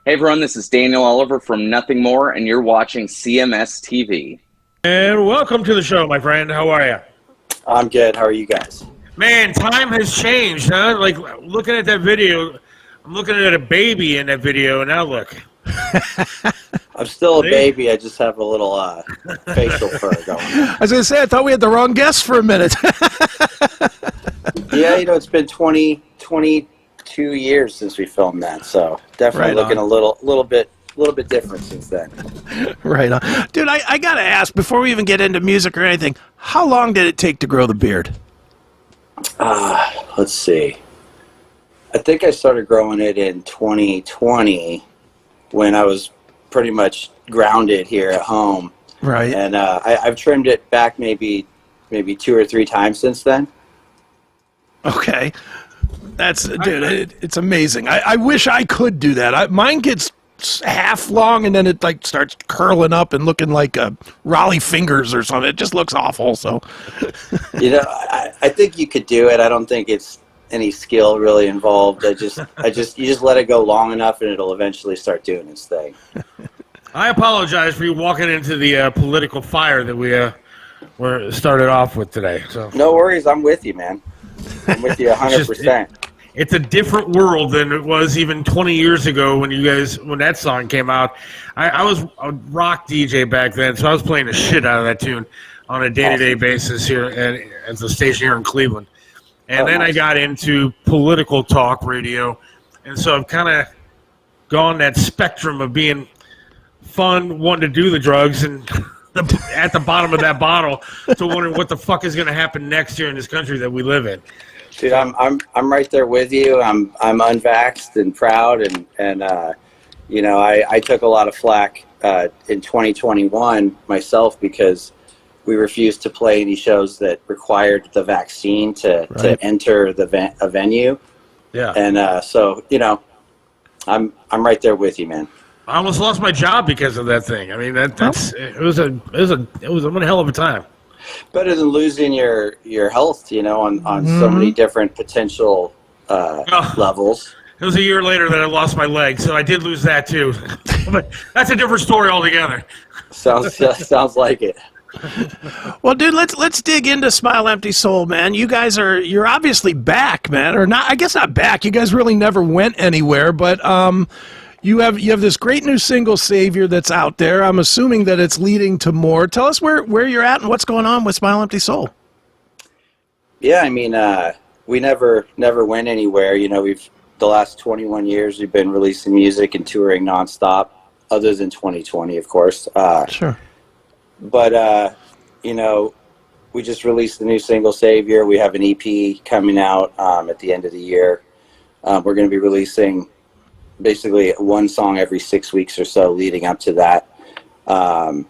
Hey everyone, this is Daniel Oliver from Nothing More, and you're watching CMS TV. And welcome to the show, my friend. How are you? I'm good. How are you guys? Man, time has changed, huh? Like, looking at that video, I'm looking at a baby in that video, and now look. I'm still a baby. I just have a little facial fur going. I was going to say, I thought we had the wrong guest for a minute. Yeah, it's been 22 years since we filmed that, so definitely Right looking on. a little bit different since then. Right on. Dude, I got to ask, before we even get into music or anything, how long did it take to grow the beard? Let's see. I think I started growing it in 2020 when I was pretty much grounded here at home. Right. And I've trimmed it back maybe 2 or 3 times since then. Okay. Dude, it's amazing. I wish I could do that. Mine gets half long and then it like starts curling up and looking like Raleigh fingers or something. It just looks awful. So, I think you could do it. I don't think it's any skill really involved. You just let it go long enough and it'll eventually start doing its thing. I apologize for you walking into the political fire that we were started off with today. So No worries. I'm with you, man. I'm with you 100%. It's a different world than it was even 20 years ago when that song came out. I was a rock DJ back then, so I was playing the shit out of that tune on a day-to-day basis here at the station here in Cleveland. And then nice. I got into political talk radio, and so I've kind of gone that spectrum of being fun, wanting to do the drugs, and at the bottom of that bottle to wondering what the fuck is going to happen next year in this country that we live in. Dude, I'm right there with you. I'm unvaxxed and proud, and I took a lot of flack in 2021 myself because we refused to play any shows that required the vaccine to enter a venue. Yeah, and so I'm right there with you, man. I almost lost my job because of that thing. I mean, it was one hell of a time. Better than losing your health, on so many different potential levels. It was a year later that I lost my leg, so I did lose that too. But that's a different story altogether. Sounds like it. Well, dude, let's dig into Smile Empty Soul, man. You're obviously back, man, or not? I guess not back. You guys really never went anywhere, but You have this great new single, Savior, that's out there. I'm assuming that it's leading to more. Tell us where you're at and what's going on with Smile Empty Soul. Yeah, I mean, we never went anywhere. The last 21 years we've been releasing music and touring nonstop, other than 2020, of course. Sure. But, we just released the new single, Savior. We have an EP coming out at the end of the year. We're going to be releasing basically one song every 6 weeks or so leading up to that. And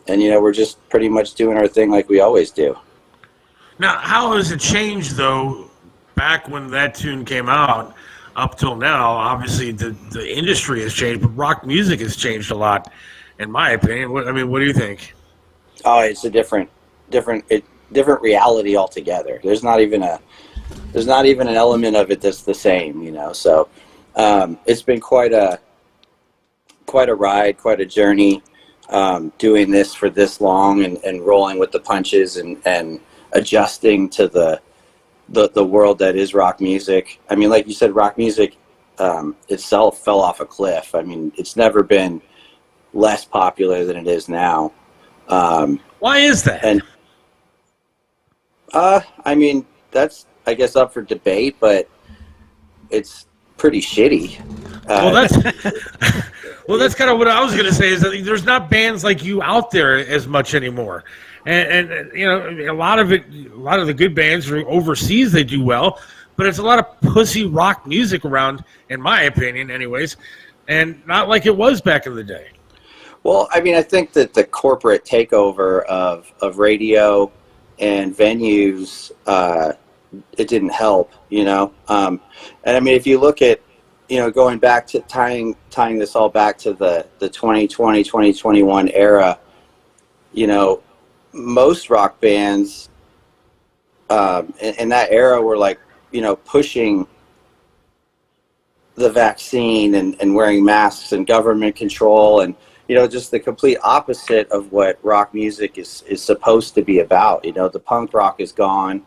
we're just pretty much doing our thing like we always do. Now, how has it changed, though, back when that tune came out up till now? Obviously, the industry has changed, but rock music has changed a lot, in my opinion. What do you think? Oh, it's a different reality altogether. There's not even an element of it that's the same, so it's been quite a ride, quite a journey, doing this for this long and rolling with the punches and adjusting to the world that is rock music. I mean, like you said, rock music itself fell off a cliff. I mean, it's never been less popular than it is now. Why is that? And I mean, that's, I guess, up for debate, but it's pretty shitty. That's kind of what I was going to say, is that there's not bands like you out there as much anymore. And a lot of the good bands are overseas, they do well, but it's a lot of pussy rock music around, in my opinion, anyways, and not like it was back in the day. Well, I mean, I think that the corporate takeover of radio and venues, it didn't help, and I mean, if you look at, going back to tying this all back to the 2020, 2021 era, most rock bands in that era were like, pushing the vaccine and wearing masks and government control and, you know, just the complete opposite of what rock music is supposed to be about. You know, the punk rock is gone,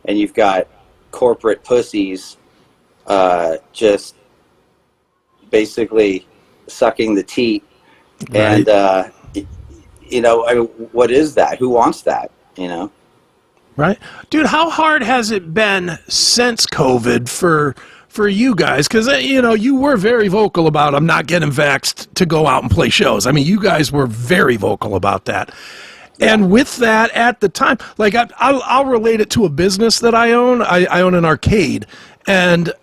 and you've got corporate pussies just basically sucking the teat. Right. And, you know, I mean, what is that? Who wants that, you know? Right. Dude, how hard has it been since COVID for you guys? Because, you know, you were very vocal about, I'm not getting vaxxed to go out and play shows. I mean, you guys were very vocal about that. Yeah. And with that, at the time, like, I'll relate it to a business that I own. I own an arcade. And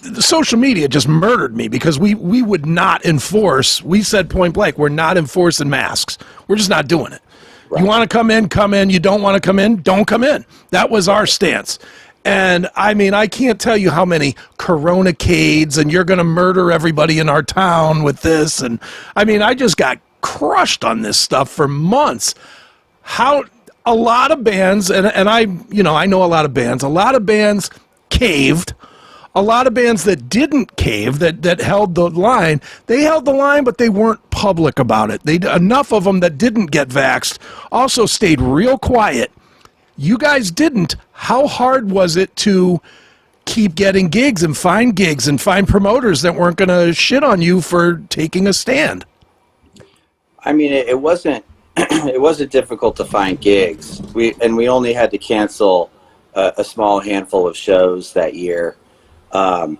the social media just murdered me because we would not enforce. We said point blank, we're not enforcing masks. We're just not doing it. Right. You want to come in, come in. You don't want to come in, don't come in. That was our stance. And I mean, I can't tell you how many Coronacades and you're going to murder everybody in our town with this. And I mean, I just got crushed on this stuff for months. How a lot of bands, and I, you know, I know a lot of bands caved. A lot of bands that didn't cave, that held the line, they held the line, but they weren't public about it. Enough of them that didn't get vaxxed also stayed real quiet. You guys didn't. How hard was it to keep getting gigs and find promoters that weren't going to shit on you for taking a stand? I mean, it wasn't it wasn't difficult to find gigs. We only had to cancel a small handful of shows that year. I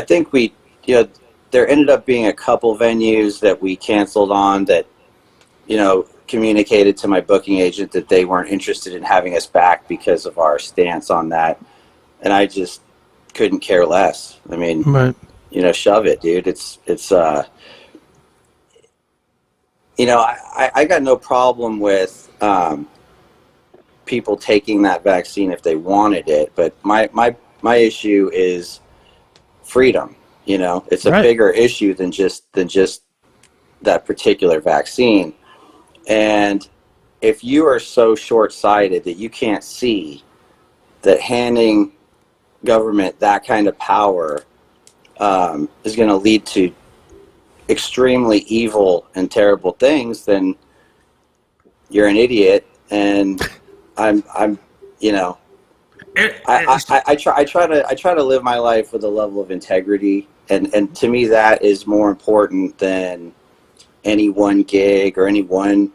think there ended up being a couple venues that we canceled on that, you know, communicated to my booking agent that they weren't interested in having us back because of our stance on that. And I just couldn't care less. I mean, right. You know, shove it, dude. It's you know, I got no problem with, people taking that vaccine if they wanted it. But my issue is freedom. You know, it's a right. bigger issue than just that particular vaccine. And if you are so short-sighted that you can't see that handing government that kind of power is going to lead to extremely evil and terrible things, then you're an idiot. And I'm you know, I try to live my life with a level of integrity, and to me that is more important than any one gig or any one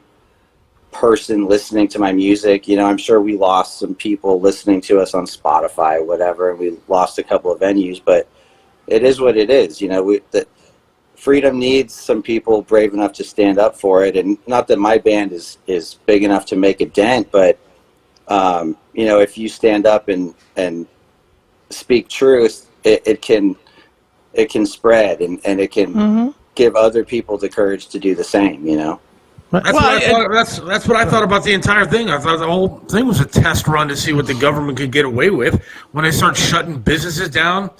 person listening to my music. You know, I'm sure we lost some people listening to us on Spotify or whatever, and we lost a couple of venues, but it is what it is. You know, freedom needs some people brave enough to stand up for it. And not that my band is big enough to make a dent, but you know, if you stand up and speak truth, it can spread, and it can give other people the courage to do the same, you know? That's what I thought about the entire thing. I thought the whole thing was a test run to see what the government could get away with when they start shutting businesses down,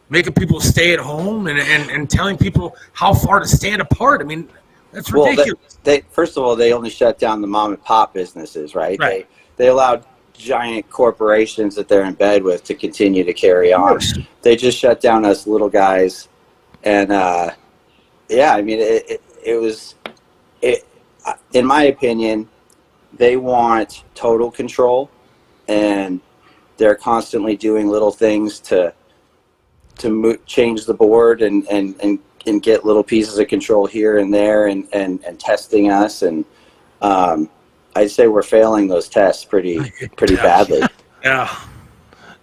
making people stay at home, and telling people how far to stand apart. I mean, that's ridiculous. Well, first of all, they only shut down the mom and pop businesses, right? They allowed giant corporations that they're in bed with to continue to carry on. They just shut down us little guys. And yeah, I mean, it was in my opinion, they want total control, and they're constantly doing little things to change the board and get little pieces of control here and there, and testing us. And I'd say we're failing those tests pretty badly. Yeah.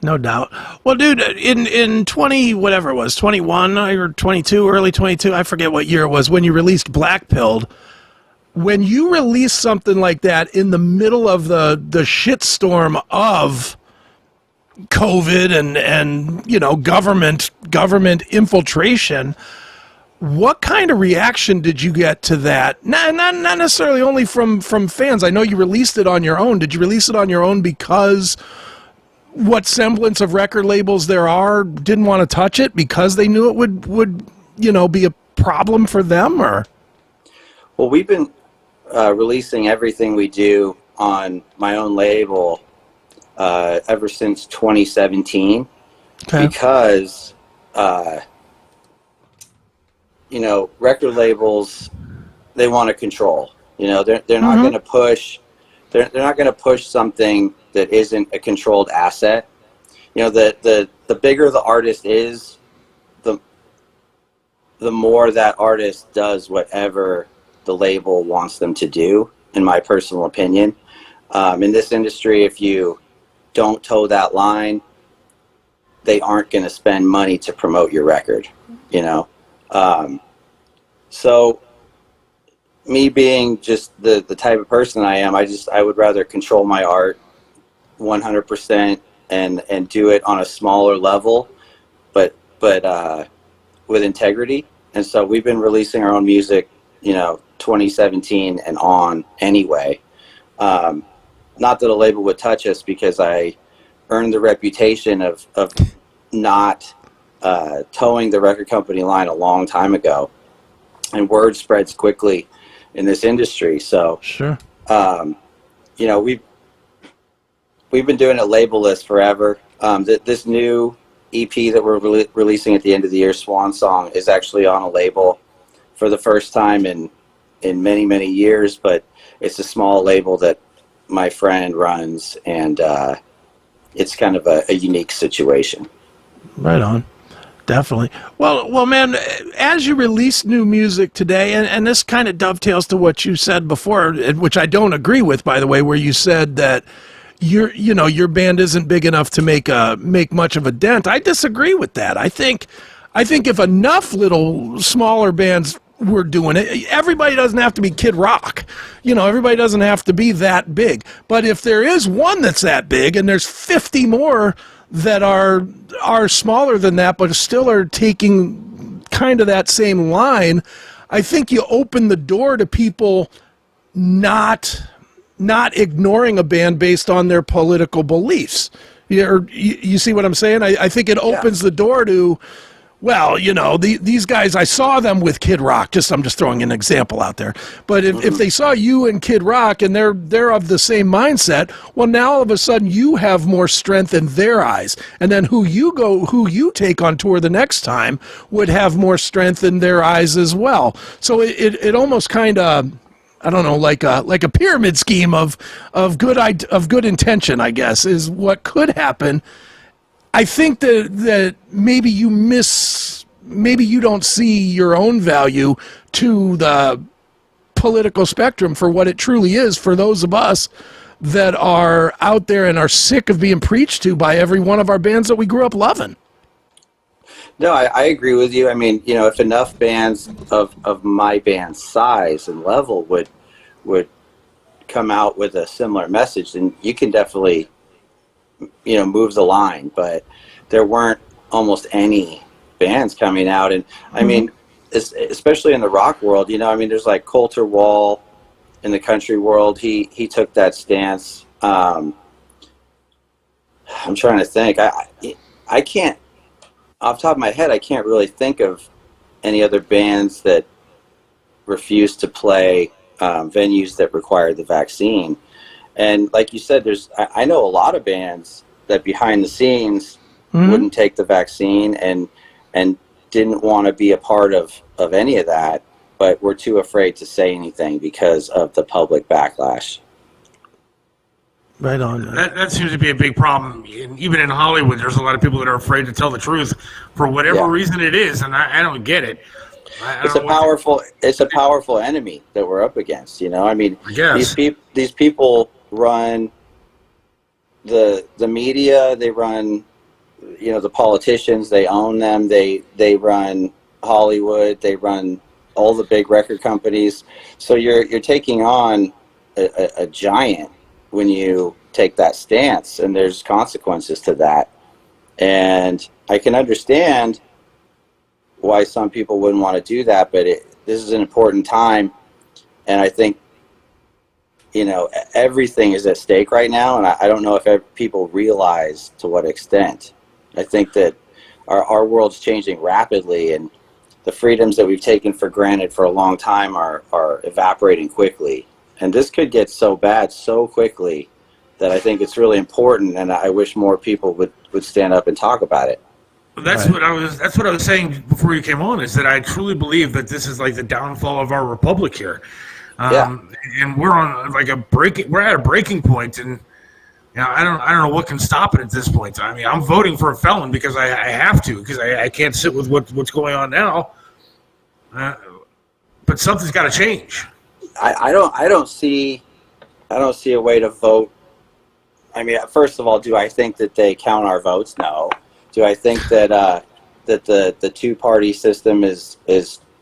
No doubt. Well, dude, in 20, whatever it was, 21 or 22, early 22, I forget what year it was, when you released Black Pilled, when you release something like that in the middle of the shitstorm of COVID and you know, government infiltration, what kind of reaction did you get to that? Not necessarily only from fans. I know you released it on your own. Did you release it on your own because what semblance of record labels there are didn't want to touch it because they knew it would you know, be a problem for them? Or well, we've been releasing everything we do on my own label ever since 2017, because record labels, they want to control. They're not going to push. They're not going to push something that isn't a controlled asset. The bigger the artist is, the more that artist does whatever the label wants them to do, in my personal opinion. In this industry, if you don't toe that line, they aren't going to spend money to promote your record, so me being just the type of person I am, I would rather control my art 100% and do it on a smaller level, but with integrity. And so we've been releasing our own music, 2017 and on anyway. Not that a label would touch us, because I earned the reputation of not towing the record company line a long time ago, and word spreads quickly in this industry. So sure, we've been doing it label-less forever. This new EP that we're releasing at the end of the year, Swan Song, is actually on a label for the first time in many, many years, but it's a small label that my friend runs, and it's kind of a unique situation. Right on. Definitely. Well, man, as you release new music today, and this kind of dovetails to what you said before, which I don't agree with, by the way, where you said that your band isn't big enough to make much of a dent. I disagree with that. I think if enough little smaller bands were doing it, everybody doesn't have to be Kid Rock. Everybody doesn't have to be that big. But if there is one that's that big, and there's 50 more that are smaller than that, but still are taking kind of that same line, I think you open the door to people not ignoring a band based on their political beliefs. You see what I'm saying? I think it opens the door to, well, these guys, I saw them with Kid Rock. I'm just throwing an example out there. But if they saw you and Kid Rock, and they're of the same mindset, well, now all of a sudden you have more strength in their eyes. And then who you take on tour the next time would have more strength in their eyes as well. So it almost kind of, I don't know, like a pyramid scheme of good intention, I guess, is what could happen. I think that maybe you don't see your own value to the political spectrum for what it truly is for those of us that are out there and are sick of being preached to by every one of our bands that we grew up loving. No, I agree with you. I mean, if enough bands of my band's size and level would come out with a similar message, then you can definitely move the line. But there weren't almost any bands coming out, and I mean, especially in the rock world, there's like Coulter Wall in the country world. He took that stance. I'm trying to think. I can't, off the top of my head, I can't really think of any other bands that refuse to play venues that require the vaccine. And like you said, I know a lot of bands that behind the scenes wouldn't take the vaccine and didn't want to be a part of any of that, but were too afraid to say anything because of the public backlash. Right on. That seems to be a big problem. Even in Hollywood, there's a lot of people that are afraid to tell the truth for whatever reason it is, and I don't get it. It's a powerful enemy that we're up against. I mean, these people run the media. They run, the politicians. They own them. They run Hollywood. They run all the big record companies. So you're taking on a giant when you take that stance, and there's consequences to that. And I can understand why some people wouldn't want to do that, but this is an important time, and I think everything is at stake right now, and I don't know if people realize to what extent. I think that our world's changing rapidly, and the freedoms that we've taken for granted for a long time are evaporating quickly. And this could get so bad so quickly that I think it's really important, and I wish more people would stand up and talk about it. That's Right. what I was. That's what I was saying before you came on. Is that I truly believe that this is like the downfall of our republic here, Yeah. and we're on like a breaking. We're at a breaking point, and I don't know what can stop it at this point. I mean, I'm voting for a felon because I have to because I can't sit with what's going on now. But something's got to change. I don't see a way to vote. I mean, first of all, do I think that they count our votes? No. Do I think that that the two-party system is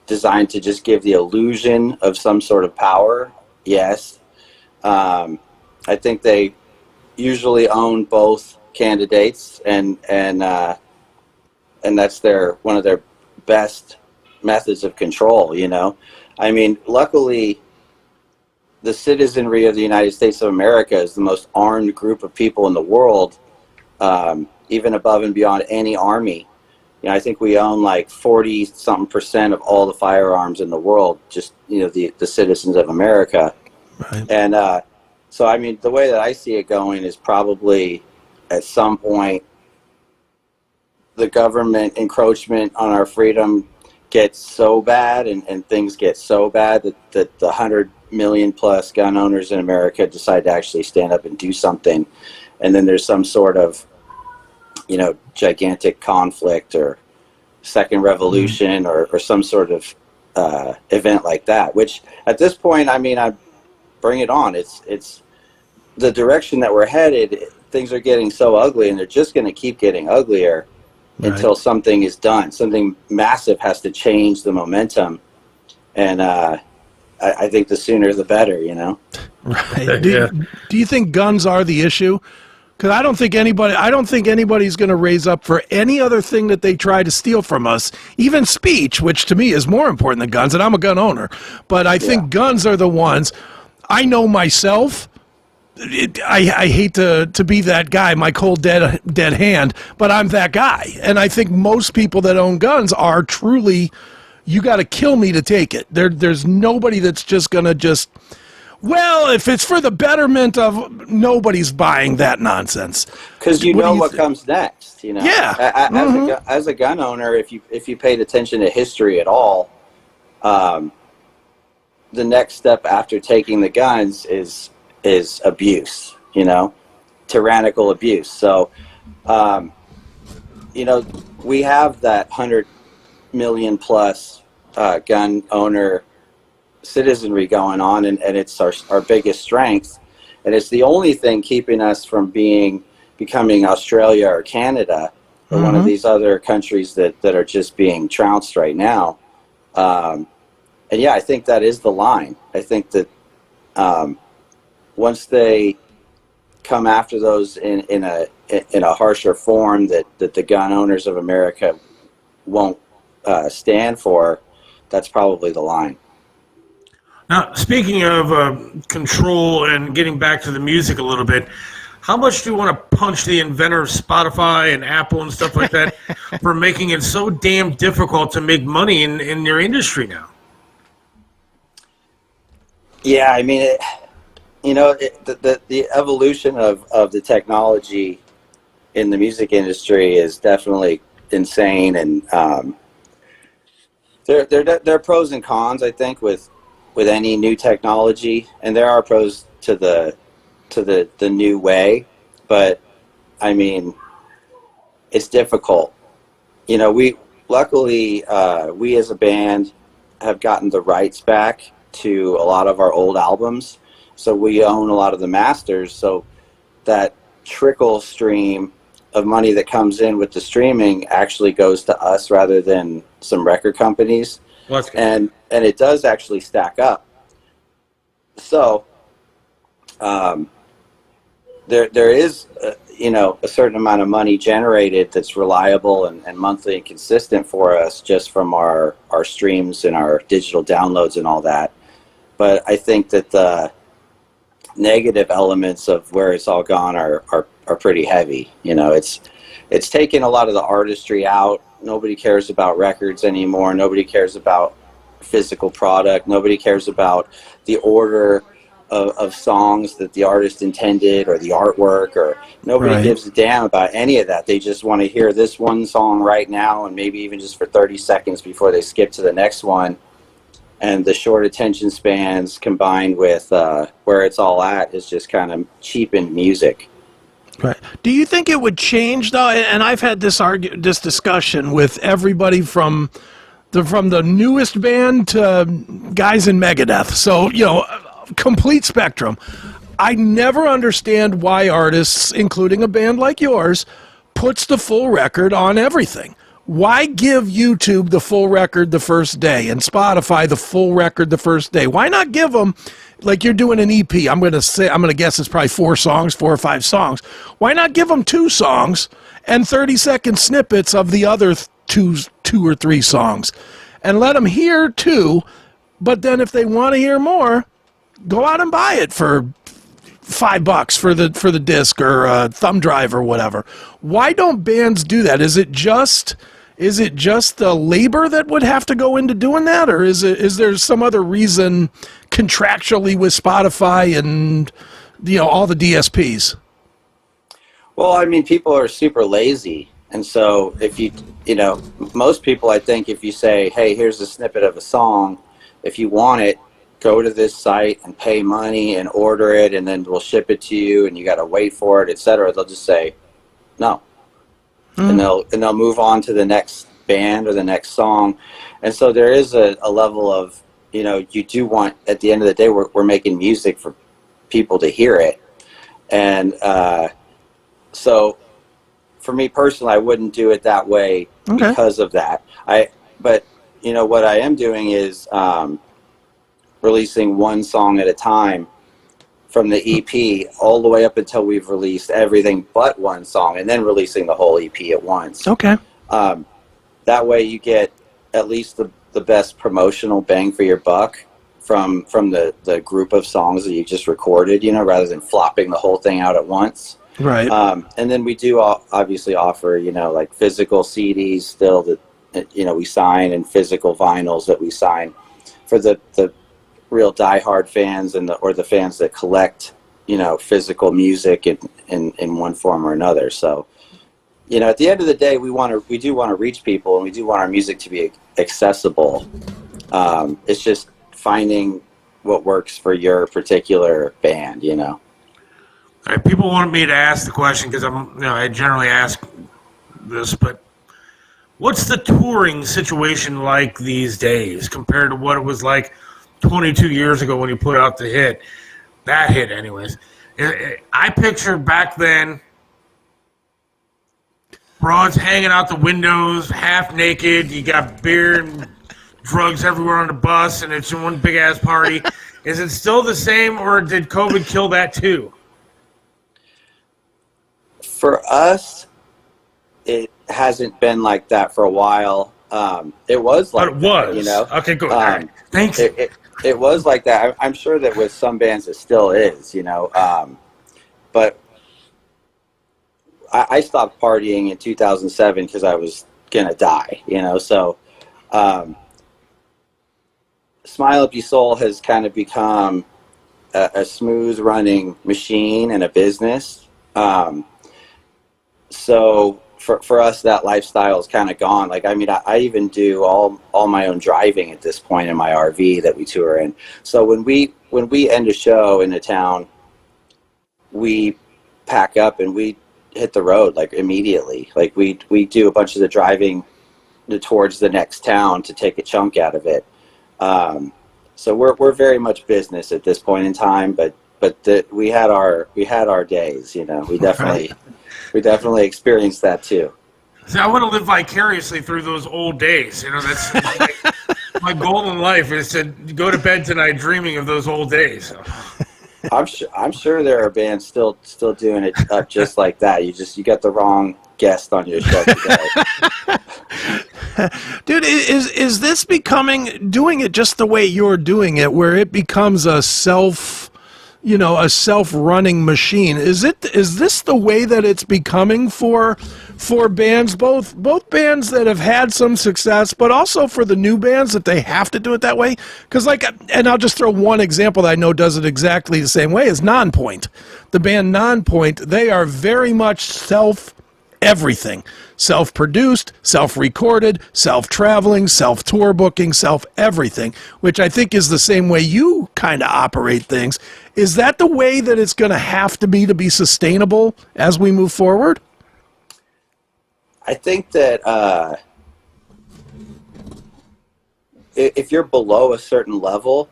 designed to just give the illusion of some sort of power? Yes. I think they usually own both candidates, and that's one of their best methods of control. I mean, luckily, the citizenry of the United States of America is the most armed group of people in the world, even above and beyond any army. I think we own like 40-something% of all the firearms in the world, just, the citizens of America. Right. And so, I mean, the way that I see it going is probably at some point the government encroachment on our freedom gets so bad and things get so bad that the 100 million plus gun owners in America decide to actually stand up and do something, and then there's some sort of gigantic conflict or second revolution or some sort of event like that, which at this point, I mean, I bring it on. It's the direction that we're headed. Things are getting so ugly, and they're just going to keep getting uglier until something is done. Something massive has to change the momentum, and I think the sooner the better, Right. Do you think guns are the issue? Because I don't think anybody's going to raise up for any other thing that they try to steal from us, even speech, which to me is more important than guns, and I'm a gun owner. But I think guns are the ones. I know myself. I hate to be that guy, my cold dead hand, but I'm that guy. And I think most people that own guns are truly, you got to kill me to take it. There's nobody that's just going to well, if it's for the betterment of, nobody's buying that nonsense. Because what comes next, Yeah. As a gun owner, if you paid attention to history at all, the next step after taking the guns is abuse, tyrannical abuse. So, we have that 100 million plus gun owner citizenry going on, and it's our biggest strength, and it's the only thing keeping us from becoming Australia or Canada or one of these other countries that are just being trounced right now. And yeah, I think that is the line. I think that once they come after those in a harsher form that the gun owners of America won't stand for, that's probably the line. Now, speaking of control and getting back to the music a little bit, how much do you want to punch the inventor of Spotify and Apple and stuff like that for making it so damn difficult to make money in your industry now? Yeah, I mean, the evolution of the technology in the music industry is definitely insane, and there are pros and cons, I think, with any new technology, and there are pros to the new way, but I mean, it's difficult. We luckily we as a band have gotten the rights back to a lot of our old albums, so we own a lot of the masters, so that trickle stream of money that comes in with the streaming actually goes to us rather than some record companies. Well, that's good. And it does actually stack up. So there is a certain amount of money generated that's reliable and monthly and consistent for us just from our streams and our digital downloads and all that. But I think that the negative elements of where it's all gone are pretty heavy. It's taken a lot of the artistry out. Nobody cares about records anymore. Nobody cares about physical product. Nobody cares about the order of songs that the artist intended, or the artwork, or nobody Right. gives a damn about any of that. They just want to hear this one song right now, and maybe even just for 30 seconds before they skip to the next one. And the short attention spans combined with where it's all at is just kind of cheapened music. Right. Do you think it would change though? And I've had this discussion with everybody from the newest band to guys in Megadeth. So, complete spectrum. I never understand why artists, including a band like yours, puts the full record on everything. Why give YouTube the full record the first day and Spotify the full record the first day? Why not give them, like you're doing an EP? I'm going to guess it's probably 4 or 5 songs. Why not give them 2 songs and 30-second snippets of the other 2 or 3 songs, and let them hear 2? But then if they want to hear more, go out and buy it for $5 for the disc or a thumb drive or whatever. Why don't bands do that? Is it just the labor that would have to go into doing that, or is there some other reason contractually with Spotify and all the DSPs? Well, I mean, people are super lazy, and so if most people, I think, if you say, hey, here's a snippet of a song, if you want it, go to this site and pay money and order it, and then we'll ship it to you, and you got to wait for it, etc. They'll just say no, and they'll move on to the next band or the next song. And so there is a level of, you do want, at the end of the day, we're making music for people to hear it, and so for me personally, I wouldn't do it that way because of that. But what I am doing is releasing one song at a time from the EP all the way up until we've released everything but one song, and then releasing the whole EP at once. Okay. That way you get at least the best promotional bang for your buck from the group of songs that you just recorded, rather than flopping the whole thing out at once. Right. And then we do obviously offer, like physical CDs still that, we sign, and physical vinyls that we sign for the real diehard fans or the fans that collect, physical music in one form or another. So, at the end of the day, we do want to reach people, and we do want our music to be accessible. It's just finding what works for your particular band, All right, people wanted me to ask the question because I generally ask this, but what's the touring situation like these days compared to what it was like 22 years ago when you put out the hit? That hit, anyways. I picture back then, broads hanging out the windows, half naked. You got beer and drugs everywhere on the bus, and it's one big ass party. Is it still the same, or did COVID kill that too? For us, it hasn't been like that for a while. It was like But it was. that, Okay, good. All right. Thank you. It was like that. I'm sure that with some bands it still is, but I stopped partying in 2007 because I was gonna die, so Smile Up Your Soul has kind of become a smooth running machine and a business. So for us, that lifestyle is kind of gone. Like, I mean, I even do all my own driving at this point in my RV that we tour in. So when we end a show in a town, we pack up and we hit the road like immediately. Like we do a bunch of the driving towards the next town to take a chunk out of it. So we're very much business at this point in time, but we had our days, we definitely experienced that too. See, I want to live vicariously through those old days. That's my goal in life is to go to bed tonight dreaming of those old days. I'm sure there are bands still doing it just like that. You got the wrong guest on your show today. Dude, is this becoming, doing it just the way you're doing it, where it becomes a a self-running machine. Is this the way that it's becoming for bands, both bands that have had some success, but also for the new bands that they have to do it that way? Because and I'll just throw one example that I know does it exactly the same way is Nonpoint. The band Nonpoint, they are very much everything. Self-produced, self-recorded, self-traveling, self-tour booking, self-everything, which I think is the same way you kind of operate things. Is that the way that it's going to have to be sustainable as we move forward? I think that if you're below a certain level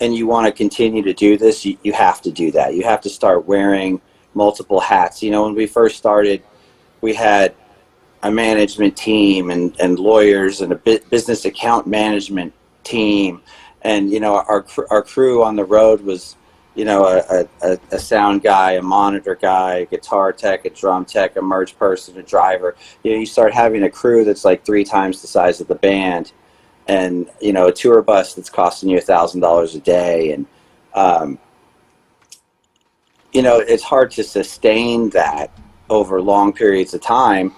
and you want to continue to do this, you have to do that. You have to start wearing multiple hats. When we first started, we had a management team and lawyers and a business account management team. And, our crew on the road was, a sound guy, a monitor guy, a guitar tech, a drum tech, a merch person, a driver. You start having a crew that's like 3 times the size of the band, and, a tour bus that's costing you $1,000 a day. And, it's hard to sustain that over long periods of time.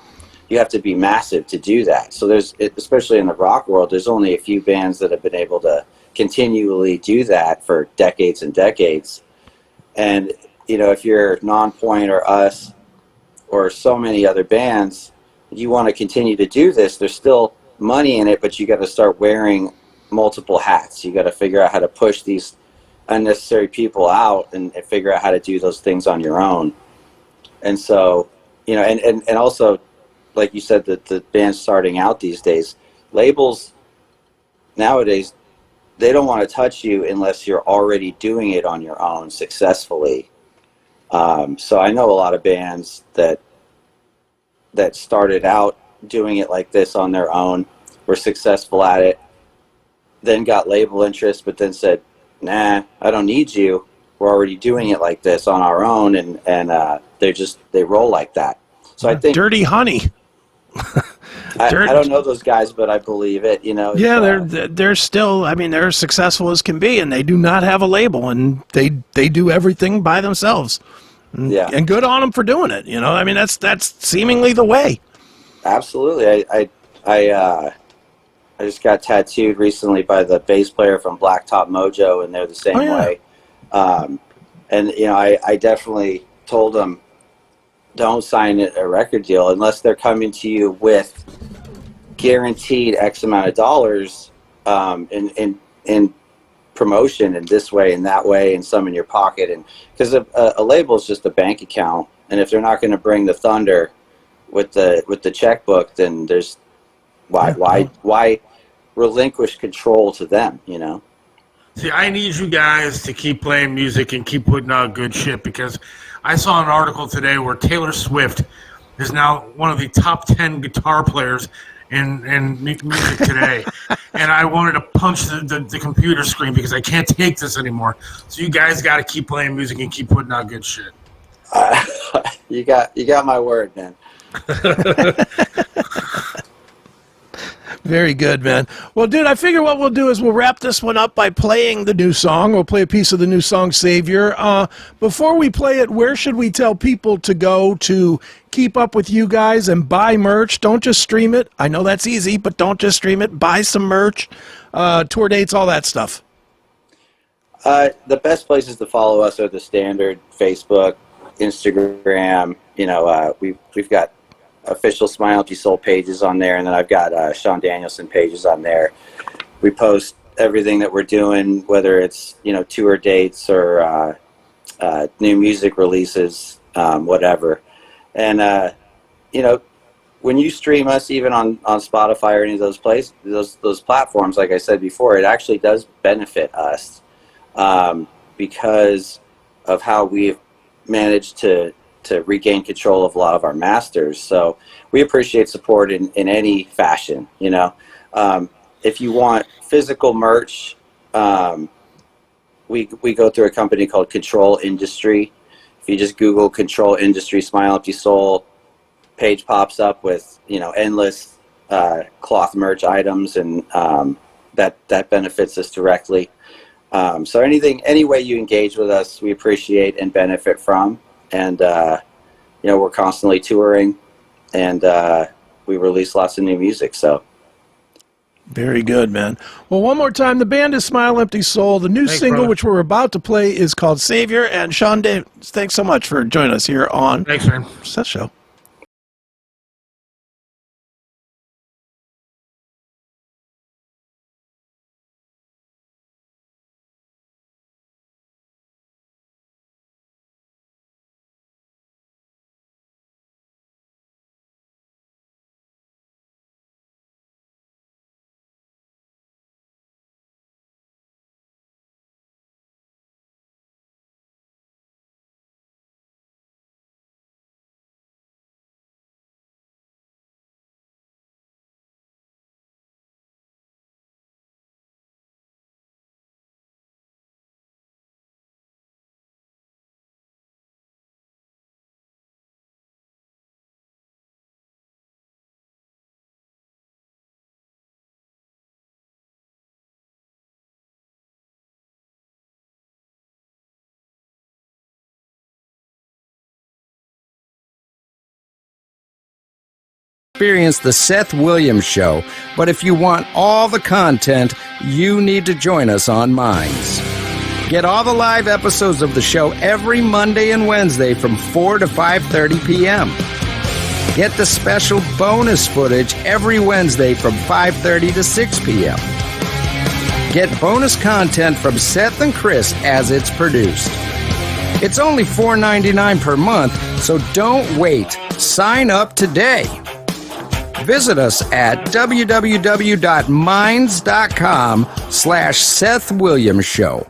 You have to be massive to do that. So especially in the rock world, there's only a few bands that have been able to continually do that for decades and decades. And, if you're Nonpoint or us or so many other bands, you want to continue to do this, there's still money in it, but you got to start wearing multiple hats. You got to figure out how to push these unnecessary people out and figure out how to do those things on your own. And so, and also, like you said, that the bands starting out these days, labels nowadays, they don't want to touch you unless you're already doing it on your own successfully. So I know a lot of bands that started out doing it like this on their own, were successful at it, then got label interest, but then said, nah, I don't need you. We're already doing it like this on our own, and they roll like that. So I think Dirty Honey. I don't know those guys, but I believe it. Yeah, they're still. I mean, they're successful as can be, and they do not have a label, and they do everything by themselves. Yeah, and good on them for doing it. I mean, that's seemingly the way. Absolutely. I just got tattooed recently by the bass player from Blacktop Mojo, and they're the same way. And I definitely told them, don't sign a record deal unless they're coming to you with guaranteed X amount of dollars in promotion, and this way and that way, and some in your pocket. And because a label is just a bank account, and if they're not going to bring the thunder with the checkbook, then there's why relinquish control to them? See, I need you guys to keep playing music and keep putting out good shit, because I saw an article today where Taylor Swift is now one of the top 10 guitar players in music today. And I wanted to punch the computer screen because I can't take this anymore. So you guys got to keep playing music and keep putting out good shit. You got my word, man. Very good, man. Well, dude, I figure what we'll do is we'll wrap this one up by playing the new song. We'll play a piece of the new song, Savior. Before we play it, where should we tell people to go to keep up with you guys and buy merch? Don't just stream it. I know that's easy, but don't just stream it. Buy some merch, tour dates, all that stuff. The best places to follow us are the standard Facebook, Instagram. We've got official Smile Empty Soul pages on there, and then I've got Sean Danielsen pages on there. We post everything that we're doing, whether it's tour dates or new music releases, whatever. And when you stream us, even on Spotify or any of those places, those platforms, like I said before, it actually does benefit us because of how we've managed to regain control of a lot of our masters. So we appreciate support in any fashion. If you want physical merch, we go through a company called Control Industry. If you just Google Control Industry Smile Empty Soul, page pops up with endless cloth merch items, and that benefits us directly. So any way you engage with us, we appreciate and benefit from. And, we're constantly touring, and we release lots of new music. So Very good, man. Well, one more time, the band is Smile Empty Soul. The new single, brother. which we're about to play, is called Savior. And Sean Danielsen, thanks so much for joining us here on Thanks, man. Seth Show. Experience the Seth Williams Show, but if you want all the content, you need to join us on Minds. Get all the live episodes of the show every Monday and Wednesday from 4 to 5:30 p.m. Get the special bonus footage every Wednesday from 5:30 to 6 p.m. Get bonus content from Seth and Chris as it's produced. It's only $4.99 per month, so don't wait. Sign up today. Visit us at www.minds.com/Seth Williams Show.